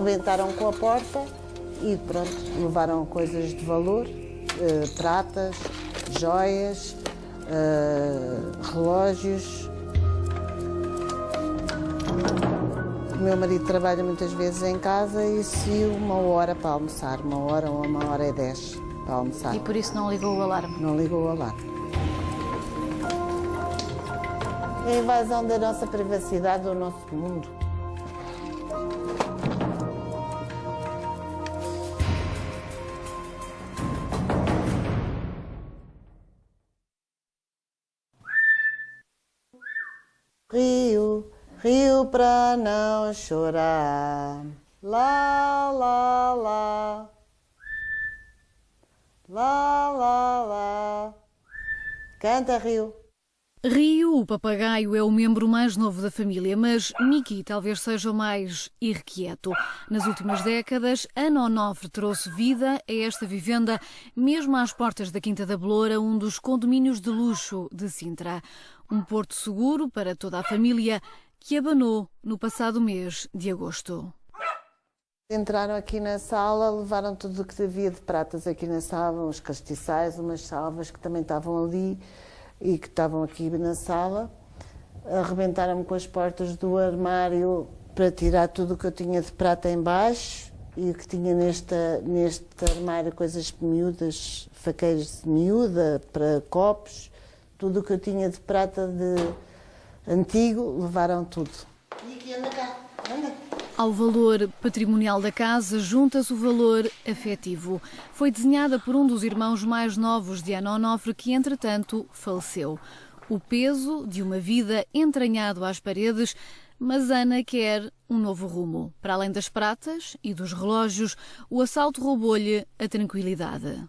rebentaram com a porta e pronto, levaram coisas de valor, pratas, joias, relógios. O meu marido trabalha muitas vezes em casa e saiu 1 hora para almoçar, 1 hora ou 1h10 para almoçar. E por isso não ligou o alarme? Não ligou o alarme. É a invasão da nossa privacidade, do nosso mundo. Rio, rio pra não chorar, lá, lá, lá, lá, lá, lá, canta rio. Rio, o papagaio, é o membro mais novo da família, mas Miki talvez seja o mais irrequieto. Nas últimas décadas, Ana Onofre trouxe vida a esta vivenda, mesmo às portas da Quinta da Beloura, um dos condomínios de luxo de Sintra. Um porto seguro para toda a família que abanou no passado mês de agosto. Entraram aqui na sala, levaram tudo o que havia de pratas aqui na sala, uns castiçais, umas salvas que também estavam ali e que estavam aqui na sala. Arrebentaram-me com as portas do armário para tirar tudo o que eu tinha de prata em baixo e o que tinha neste armário, coisas miúdas, faqueiros de miúda, para copos, tudo o que eu tinha de prata de antigo, levaram tudo. E aqui, anda cá, anda. Ao valor patrimonial da casa junta-se o valor afetivo. Foi desenhada por um dos irmãos mais novos de Ana Onofre, que entretanto faleceu. O peso de uma vida entranhado às paredes, mas Ana quer um novo rumo. Para além das pratas e dos relógios, o assalto roubou-lhe a tranquilidade.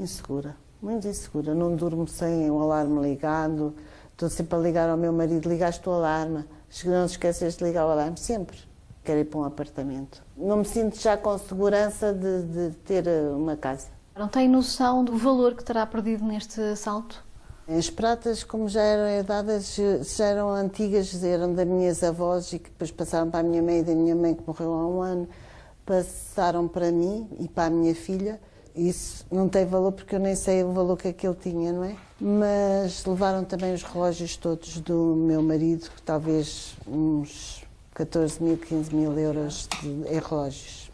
Insegura, muito insegura. Não durmo sem o alarme ligado. Estou sempre a ligar ao meu marido, ligaste o alarme. Não te esqueces de ligar o alarme, sempre. Quero ir para um apartamento. Não me sinto já com segurança de ter uma casa. Não tem noção do valor que terá perdido neste assalto? As pratas, como já eram herdadas, já eram antigas, eram das minhas avós e que depois passaram para a minha mãe e da minha mãe, que morreu há 1 ano, passaram para mim e para a minha filha. Isso não tem valor porque eu nem sei o valor que aquele tinha, não é? Mas levaram também os relógios todos do meu marido, talvez uns 14.000, 15.000 euros em relógios.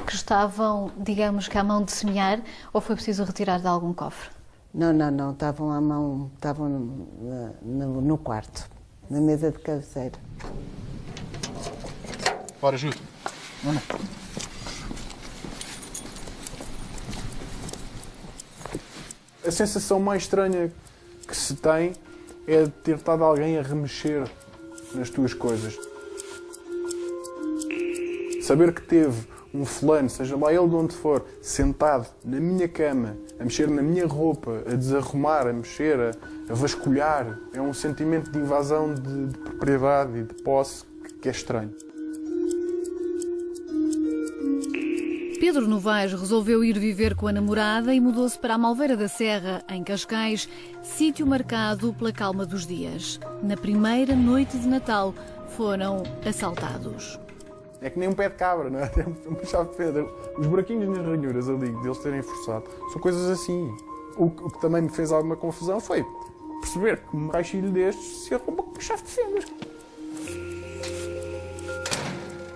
Que estavam, digamos que à mão de semear, ou foi preciso retirar de algum cofre? Não, estavam à mão, estavam no quarto, na mesa de cabeceira. Bora, Júlio. Não. A sensação mais estranha que se tem é de ter estado alguém a remexer nas tuas coisas. Saber que teve um fulano, seja lá ele de onde for, sentado na minha cama, a mexer na minha roupa, a desarrumar, a mexer, a vasculhar, é um sentimento de invasão de propriedade e de posse que é estranho. Pedro Novaes resolveu ir viver com a namorada e mudou-se para a Malveira da Serra, em Cascais, sítio marcado pela calma dos dias. Na primeira noite de Natal foram assaltados. É que nem um pé de cabra, não é? Tem uma chave de fenda. Os buraquinhos nas ranhuras ali, deles terem forçado, são coisas assim. O que também me fez alguma confusão foi perceber que um caixilho destes se arromba com uma chave de fendas.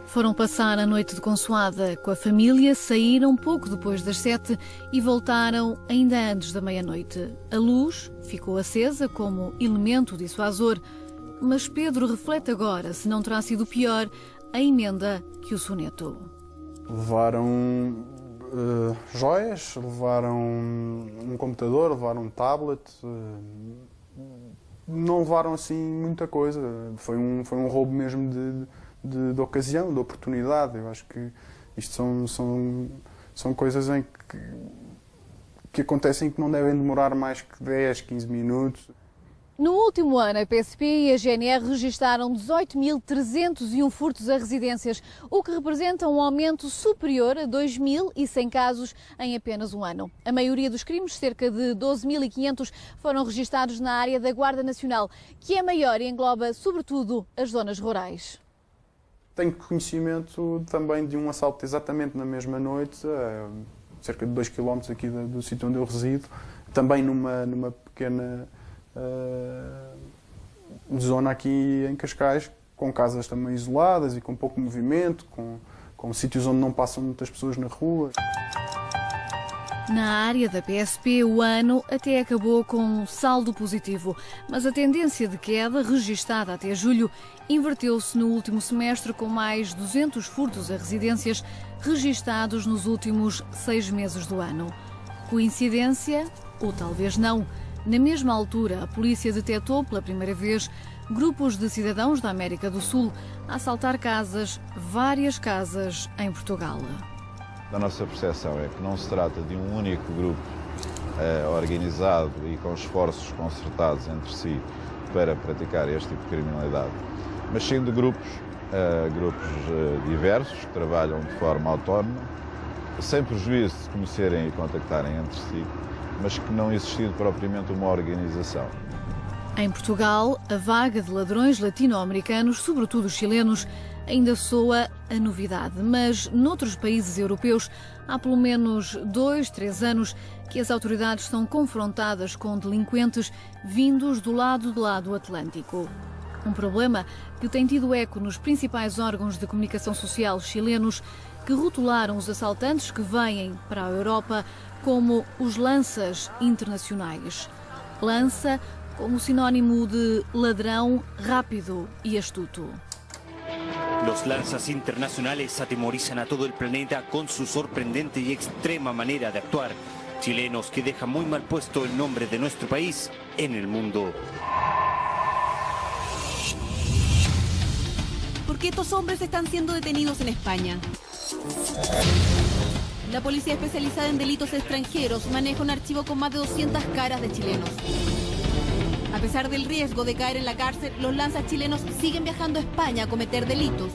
Foram passar a noite de consoada com a família, saíram pouco depois das 7 e voltaram ainda antes da meia-noite. A luz ficou acesa como elemento dissuasor, mas Pedro reflete agora se não terá sido pior a emenda que o soneto. Levaram joias, levaram um computador, levaram um tablet, não levaram assim muita coisa. Foi um roubo mesmo de ocasião, de oportunidade. Eu acho que isto são coisas em que acontecem que não devem demorar mais que 10, 15 minutos. No último ano, a PSP e a GNR registaram 18.301 furtos a residências, o que representa um aumento superior a 2.100 casos em apenas um ano. A maioria dos crimes, cerca de 12.500, foram registados na área da Guarda Nacional, que é maior e engloba, sobretudo, as zonas rurais. tenho conhecimento também de um assalto exatamente na mesma noite, a cerca de 2 km aqui do sítio onde eu resido, também numa pequena zona aqui em Cascais, com casas também isoladas e com pouco movimento, com sítios onde não passam muitas pessoas na rua. Na área da PSP, o ano até acabou com um saldo positivo, mas a tendência de queda, registada até julho, inverteu-se no último semestre, com mais 200 furtos a residências registados nos últimos 6 meses do ano. Coincidência? Ou talvez não. Na mesma altura, a polícia detectou pela primeira vez grupos de cidadãos da América do Sul a assaltar casas, várias casas em Portugal. A nossa percepção é que não se trata de um único grupo organizado e com esforços concertados entre si para praticar este tipo de criminalidade, mas sim de grupos diversos, que trabalham de forma autónoma, sem prejuízo de conhecerem e contactarem entre si, mas que não existindo propriamente uma organização. Em Portugal, a vaga de ladrões latino-americanos, sobretudo chilenos, ainda soa a novidade, mas noutros países europeus há pelo menos 2, 3 anos que as autoridades são confrontadas com delinquentes vindos do lado de lá do Atlântico. Um problema que tem tido eco nos principais órgãos de comunicação social chilenos, que rotularam os assaltantes que vêm para a Europa como os lanças internacionais. Lança como sinónimo de ladrão rápido e astuto. Los lanzas internacionales atemorizan a todo el planeta con su sorprendente y extrema manera de actuar. Chilenos que dejan muy mal puesto el nombre de nuestro país en el mundo. ¿Por qué estos hombres están siendo detenidos en España? La policía especializada en delitos extranjeros maneja un archivo con más de 200 caras de chilenos. A pesar del riesgo de caer en la cárcel, los lanzas chilenos siguen viajando a España a cometer delitos.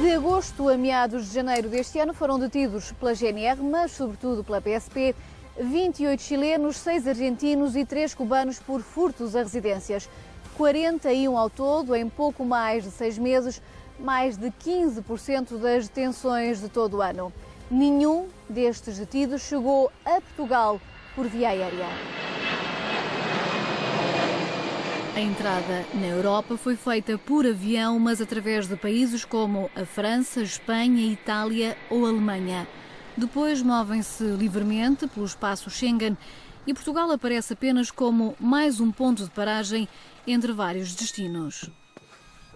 De agosto a meados de janeiro deste ano foram detidos pela GNR, mas sobretudo pela PSP, 28 chilenos, 6 argentinos e 3 cubanos por furtos a residências. 41 ao todo, em pouco mais de 6 meses, mais de 15% das detenções de todo o ano. Nenhum destes detidos chegou a Portugal por via aérea. A entrada na Europa foi feita por avião, mas através de países como a França, Espanha, Itália ou Alemanha. Depois movem-se livremente pelo espaço Schengen e Portugal aparece apenas como mais um ponto de paragem entre vários destinos.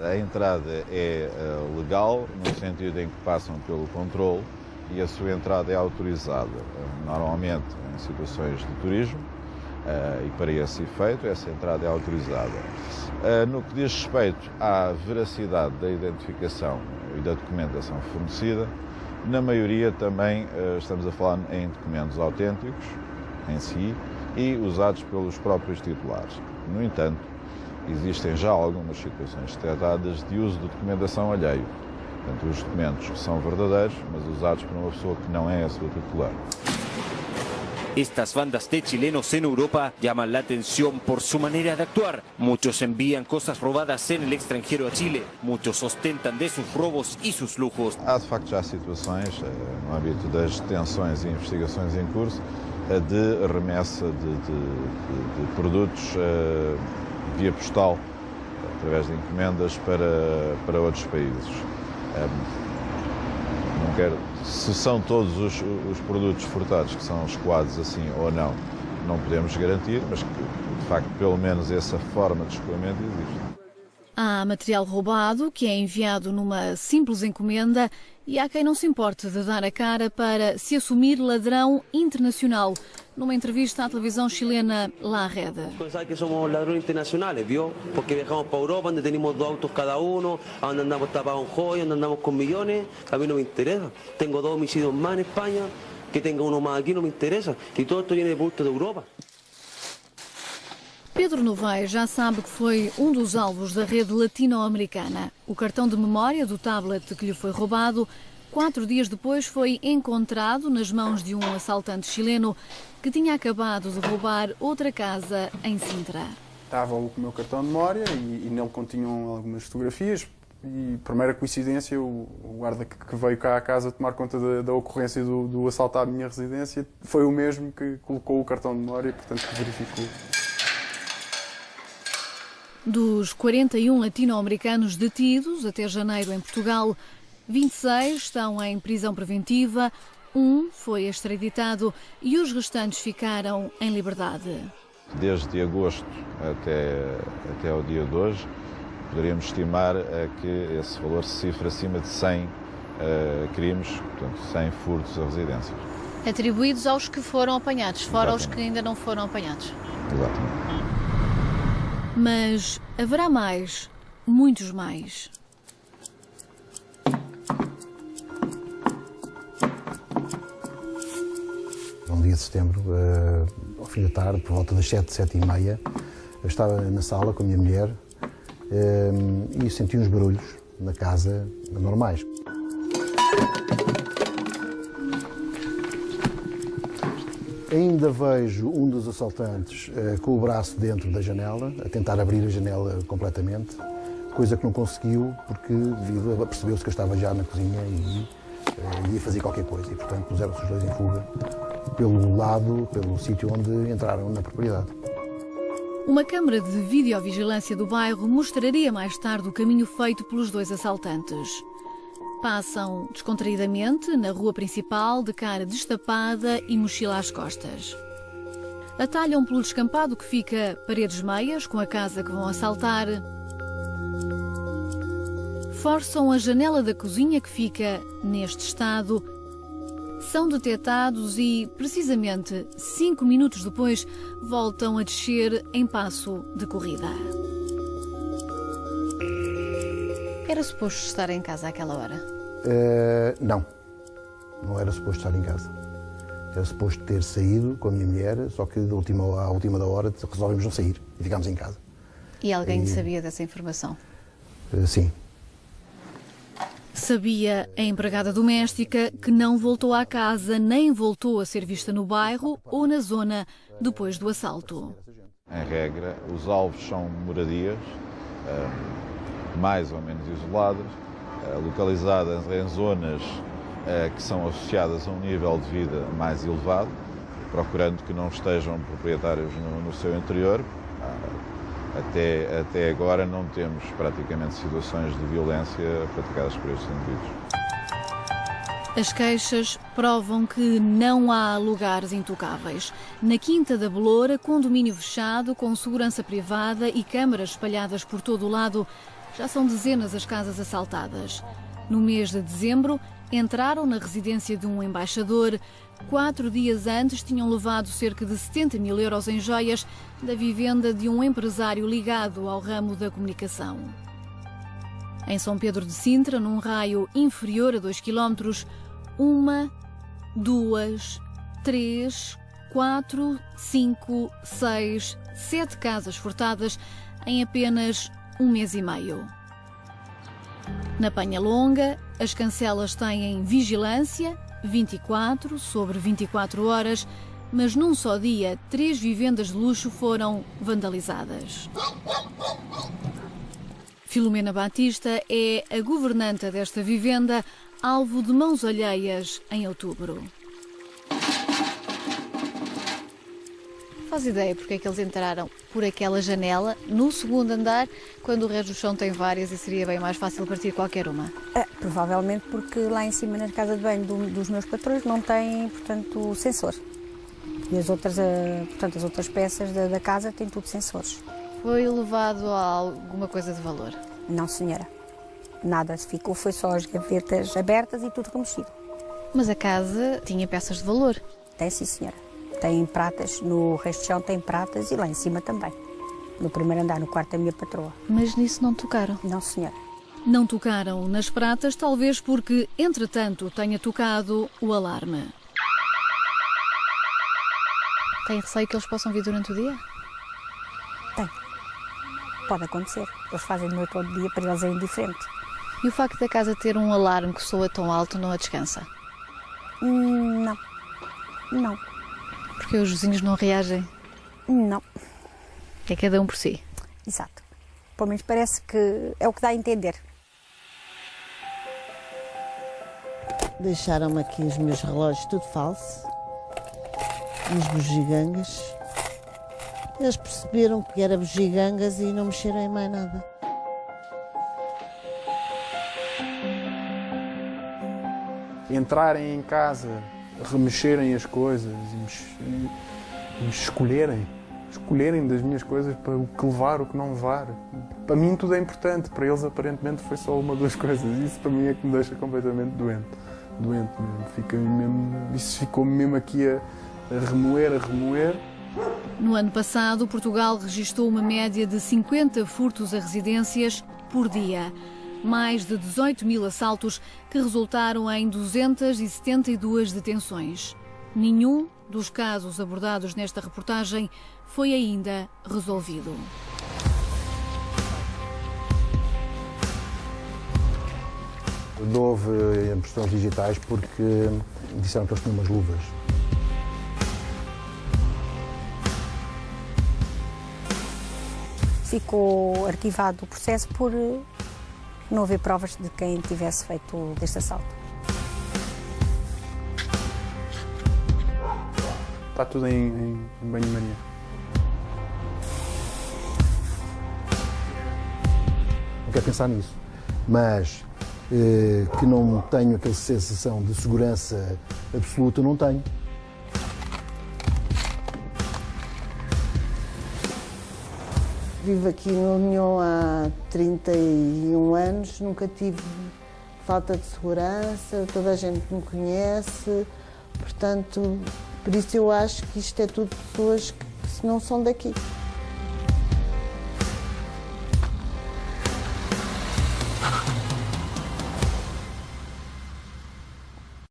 A entrada é legal, no sentido em que passam pelo controle, e a sua entrada é autorizada, normalmente em situações de turismo, e para esse efeito essa entrada é autorizada. No que diz respeito à veracidade da identificação e da documentação fornecida, na maioria também estamos a falar em documentos autênticos em si e usados pelos próprios titulares. No entanto, existem já algumas situações detectadas de uso de documentação alheio. Portanto, os documentos são verdadeiros, mas usados por uma pessoa que não é a sua titular. Estas bandas de chilenos en Europa llaman la atención por su manera de actuar. Muchos envían cosas robadas en el extranjero a Chile. Muchos ostentan de sus robos y sus lujos. Há, de facto, já situações, no âmbito das detenções e investigações em curso, de remessa de produtos via postal, através de encomendas para outros países. Não quero, se são todos os produtos furtados que são escoados assim ou não podemos garantir, mas que, de facto, pelo menos essa forma de escoamento existe. Há material roubado que é enviado numa simples encomenda e há quem não se importe de dar a cara para se assumir ladrão internacional. Numa entrevista à televisão chilena La Red. Sabe que somos ladrones internacionales, ¿vio? Porque viajamos para Europa, donde tenemos 2 autos cada uno, donde andamos tapados en joyas, donde andamos con millones. A mí no me interesa. Tengo 2 homicidios más en España, que tenga uno más aquí no me interesa. Y todo esto viene de productos de Europa. Pedro Novaes já sabe que foi um dos alvos da rede latino-americana. O cartão de memória do tablet que lhe foi roubado, 4 dias depois foi encontrado nas mãos de um assaltante chileno que tinha acabado de roubar outra casa em Sintra. estava o meu cartão de memória e nele continham algumas fotografias. E, por mera coincidência, o guarda que veio cá à casa tomar conta da ocorrência do assalto à minha residência foi o mesmo que colocou o cartão de memória, portanto, que verificou. Dos 41 latino-americanos detidos até janeiro em Portugal, 26 estão em prisão preventiva, um foi extraditado e os restantes ficaram em liberdade. Desde agosto até ao dia de hoje, poderíamos estimar que esse valor se cifra acima de 100 crimes, portanto 100 furtos a residências. Atribuídos aos que foram apanhados, fora os que ainda não foram apanhados. Exatamente. Mas haverá mais, muitos mais. Um dia de setembro, ao fim da tarde, por volta das 7h30, eu estava na sala com a minha mulher e senti uns barulhos na casa normais. Ainda vejo um dos assaltantes com o braço dentro da janela, a tentar abrir a janela completamente, coisa que não conseguiu porque percebeu-se que eu estava já na cozinha e ia fazer qualquer coisa. E, portanto, puseram-se os dois em fuga pelo sítio onde entraram na propriedade. Uma câmara de videovigilância do bairro mostraria mais tarde o caminho feito pelos dois assaltantes. Passam descontraídamente na rua principal, de cara destapada e mochila às costas. Atalham pelo descampado que fica paredes meias com a casa que vão assaltar. Forçam a janela da cozinha que fica neste estado. São detectados e, precisamente 5 minutos depois, voltam a descer em passo de corrida. Era suposto estar em casa àquela hora? Não era suposto estar em casa. Era suposto ter saído com a minha mulher, só que à última da hora resolvemos não sair e ficámos em casa. E alguém sabia dessa informação? Sim. Sabia a empregada doméstica que não voltou à casa nem voltou a ser vista no bairro ou na zona depois do assalto. Em regra, os alvos são moradias mais ou menos isoladas, localizadas em zonas que são associadas a um nível de vida mais elevado, procurando que não estejam proprietários no seu interior. Até agora não temos praticamente situações de violência praticadas por estes indivíduos. As queixas provam que não há lugares intocáveis. Na Quinta da Beloura, condomínio fechado, com segurança privada e câmaras espalhadas por todo o lado, já são dezenas as casas assaltadas. No mês de dezembro, entraram na residência de um embaixador. 4 dias antes tinham levado cerca de 70 mil euros em joias da vivenda de um empresário ligado ao ramo da comunicação. Em São Pedro de Sintra, num raio inferior a 2 km, 1, 2, 3, 4, 5, 6, 7 casas furtadas em apenas um mês e meio. Na Penha Longa, as cancelas têm vigilância 24 sobre 24 horas, mas num só dia 3 vivendas de luxo foram vandalizadas. Filomena Batista é a governanta desta vivenda, alvo de mãos alheias em outubro. Faz ideia porque é que eles entraram por aquela janela no segundo andar, quando o resto do chão tem várias e seria bem mais fácil partir qualquer uma? Provavelmente porque lá em cima na casa de banho dos meus patrões não tem, portanto, sensor. E as outras peças da casa têm tudo sensores. Foi levado a alguma coisa de valor? Não, senhora. Nada se ficou, foi só as gavetas abertas e tudo remexido. Mas a casa tinha peças de valor? Tem, sim, senhora. Tem pratas, no resto do chão tem pratas e lá em cima também. No primeiro andar, no quarto da minha patroa. Mas nisso não tocaram? Não, senhora. Não tocaram nas pratas, talvez porque, entretanto, tenha tocado o alarme. Tem receio que eles possam vir durante o dia? Tem. Pode acontecer. Eles fazem de noite ou de dia, para eles é indiferente. E o facto da casa ter um alarme que soa tão alto não a descansa? Não. Não. Porque os vizinhos não reagem? Não. É cada um por si. Exato. Pelo menos parece que é o que dá a entender. Deixaram-me aqui os meus relógios, tudo falso, as bugigangas. Eles perceberam que era bugigangas e não mexeram em mais nada. Entrarem em casa, remexerem as coisas e escolherem das minhas coisas para o que levar, o que não levar. Para mim tudo é importante, para eles aparentemente foi só uma ou duas coisas. Isso para mim é que me deixa completamente doente mesmo. Isso ficou-me mesmo aqui a remoer. No ano passado, Portugal registrou uma média de 50 furtos a residências por dia. Mais de 18 mil assaltos que resultaram em 272 detenções. Nenhum dos casos abordados nesta reportagem foi ainda resolvido. Não houve impressões digitais porque disseram que eles tinham umas luvas. Ficou arquivado o processo por não haver provas de quem tivesse feito deste assalto. Está tudo em banho-maria. Não quero pensar nisso, mas que não tenho aquela sensação de segurança absoluta, não tenho. Vivo aqui no União há 31 anos, nunca tive falta de segurança, toda a gente me conhece, portanto, por isso eu acho que isto é tudo pessoas que não são daqui.